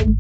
इतनी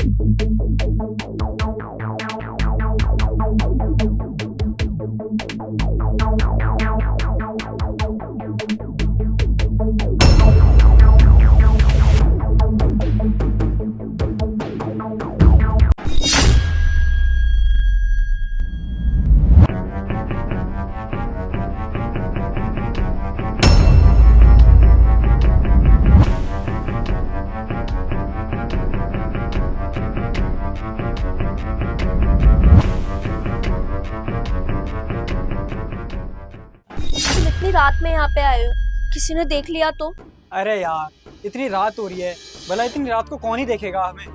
रात में यहाँ पे आए हो, किसी ने देख लिया तो? अरे यार इतनी रात हो रही है, भला इतनी रात को कौन ही देखेगा हमें।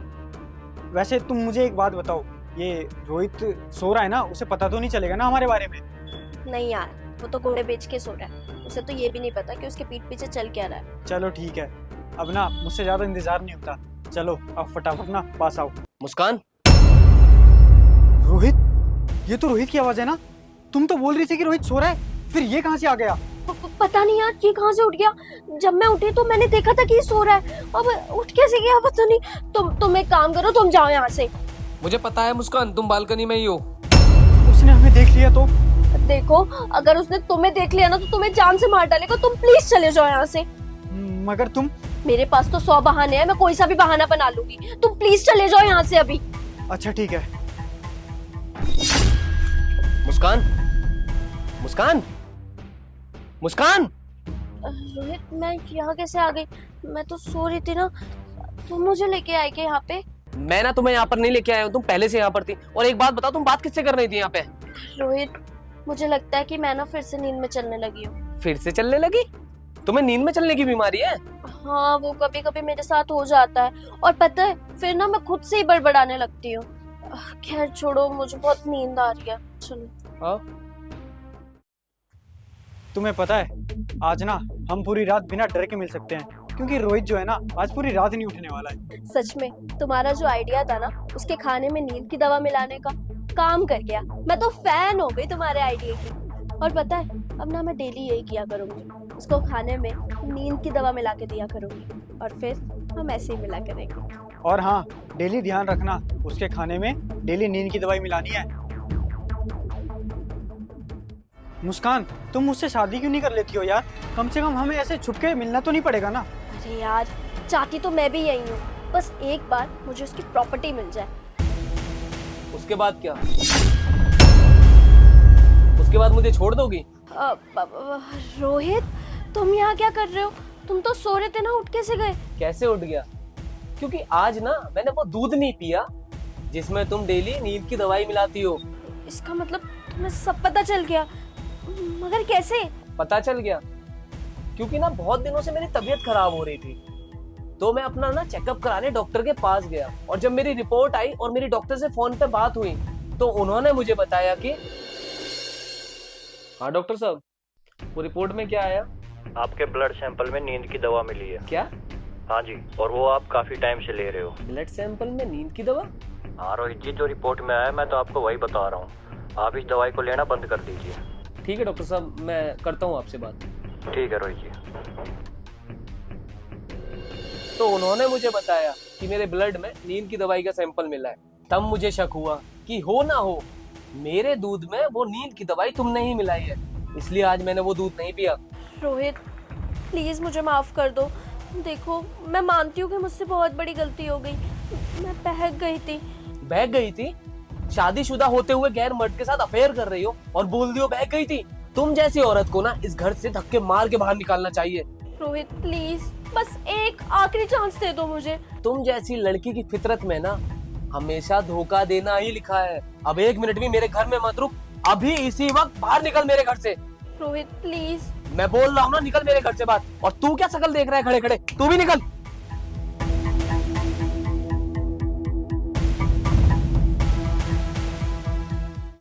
वैसे तुम मुझे एक बात बताओ, ये रोहित सो रहा है ना, उसे पता तो नहीं चलेगा ना हमारे बारे में? नहीं यार, वो तो घोड़े बेच के सो रहा है, उसे तो ये भी नहीं पता कि उसके पीठ पीछे चल क्या रहा है। चलो ठीक है, अब ना मुझसे ज्यादा इंतजार नहीं होता, चलो अब फटाफट ना पास आओ। मुस्कान, रोहित, ये तो रोहित की आवाज है ना? तुम तो बोल रही थी कि रोहित सो रहा है, फिर ये कहाँ से आ गया? पता नहीं यार, ये कहाँ से उठ गया। जब मैं उठी तो मैंने देखा था कि ये सो रहा है, अब उठ कैसे गया पता नहीं। तुम एक काम करो, तुम जाओ यहाँ से। मुझे पता है मुस्कान, तुम बालकनी में ही हो। उसने हमें देख लिया तो? देखो, अगर उसने तुम्हें देख लिया ना तो तुम्हें जान से मार डालेगा। तुम प्लीज चले जाओ यहाँ से। मगर तुम? मेरे पास तो 100 बहाने हैं, मैं कोई सा भी बहाना बना लूंगी। तुम प्लीज चले जाओ यहाँ से अभी। अच्छा ठीक है। मुस्कान, मुस्कान, मुस्कान। रोहित, मैं यहाँ कैसे आ गई? मैं तो सो रही थी ना, तुम मुझे लेके आए क्या यहाँ पे? मैं ना तुम्हें यहाँ पर नहीं लेके आया हूँ, तुम पहले से यहाँ पर थी। और एक बात बताओ, तुम बात किससे कर रही थी यहाँ पे? रोहित, मुझे लगता है कि मैं ना फिर से नींद में चलने लगी हूँ। फिर से चलने लगी? तुम्हें नींद में चलने की बीमारी है? हाँ, वो कभी कभी मेरे साथ हो जाता है, और पता है फिर ना मैं खुद से ही बड़बड़ाने लगती हूँ। खैर छोड़ो, मुझे बहुत नींद आ रही है। चलो। हाँ? तुम्हें पता है, आज ना हम पूरी रात बिना डर के मिल सकते हैं, क्योंकि रोहित जो है ना आज पूरी रात नहीं उठने वाला है। सच में तुम्हारा जो आइडिया था ना, उसके खाने में नींद की दवा मिलाने का, काम कर गया। मैं तो फैन हो गई तुम्हारे आइडिया की। और पता है, अब ना मैं डेली यही किया करूंगी, उसको खाने में नींद की दवा मिला के दिया करूंगी, और फिर हम ऐसे ही मिला करेंगे। और हाँ, डेली ध्यान रखना, उसके खाने में डेली नींद की दवाई मिलानी है। मुस्कान, तुम मुझसे शादी क्यों नहीं कर लेती हो यार? कम से कम हमें ऐसे छुप के मिलना तो नहीं पड़ेगा ना? अरे यार, चाहती तो मैं भी यही हूँ, बस एक बार मुझे उसकी प्रॉपर्टी मिल जाए। उसके बाद क्या? उसके बाद मुझे छोड़ दोगी? रोहित, तुम यहाँ क्या कर रहे हो? तुम तो सो रहे थे ना, उठ कैसे गए? कैसे उठ गया? क्योंकि आज ना मैंने वो दूध नहीं पिया जिसमें तुम डेली नींद की दवाई मिलाती हो। इसका मतलब तुम्हें सब पता चल गया? मगर कैसे? पता चल गया क्योंकि ना बहुत दिनों से मेरी तबीयत खराब हो रही थी, तो मैं अपना ना चेकअप कराने डॉक्टर के पास गया। और जब मेरी रिपोर्ट आई और मेरी डॉक्टर से फोन पे बात हुई, तो उन्होंने मुझे बताया कि हाँ डॉक्टर साहब, वो रिपोर्ट में क्या आया? आपके ब्लड सैंपल में नींद की दवा मिली है। क्या? हाँ जी, और वो आप काफी टाइम से ले रहे हो। ब्लड सैंपल में नींद की दवा? हाँ रोहित जी, जो रिपोर्ट में आया मैं तो आपको वही बता रहा हूँ, आप इस दवाई को लेना बंद कर दीजिए। ठीक है डॉक्टर साहब, मैं करता हूँ आपसे बात। ठीक है रोहित जी। तो उन्होंने मुझे बताया कि मेरे ब्लड में नींद की दवाई का सैंपल मिला है। तब मुझे शक हुआ कि हो ना हो मेरे दूध में वो नींद की दवाई तुमने ही मिलाई है, इसलिए आज मैंने वो दूध नहीं पिया। रोहित, प्लीज मुझे माफ कर दो। देखो, मैं मानती हूँ कि मुझसे बहुत बड़ी गलती हो गई, मैं बहक गई थी। बहक गई थी? शादीशुदा होते हुए गैर मर्द के साथ अफेयर कर रही हो और बोल रही हो बहक गई थी? तुम जैसी औरत को ना इस घर से धक्के मार के बाहर निकालना चाहिए। रोहित प्लीज, बस एक आखिरी चांस दे दो मुझे। तुम जैसी लड़की की फितरत में ना हमेशा धोखा देना ही लिखा है। अब 1 मिनट भी मेरे घर में मत रुक, अभी इसी वक्त बाहर निकल मेरे घर से। रोहित प्लीज। मैं बोल रहा हूँ ना, निकल मेरे घर से बाहर। और तू क्या शकल देख रहा है खड़े खड़े? तू भी निकल।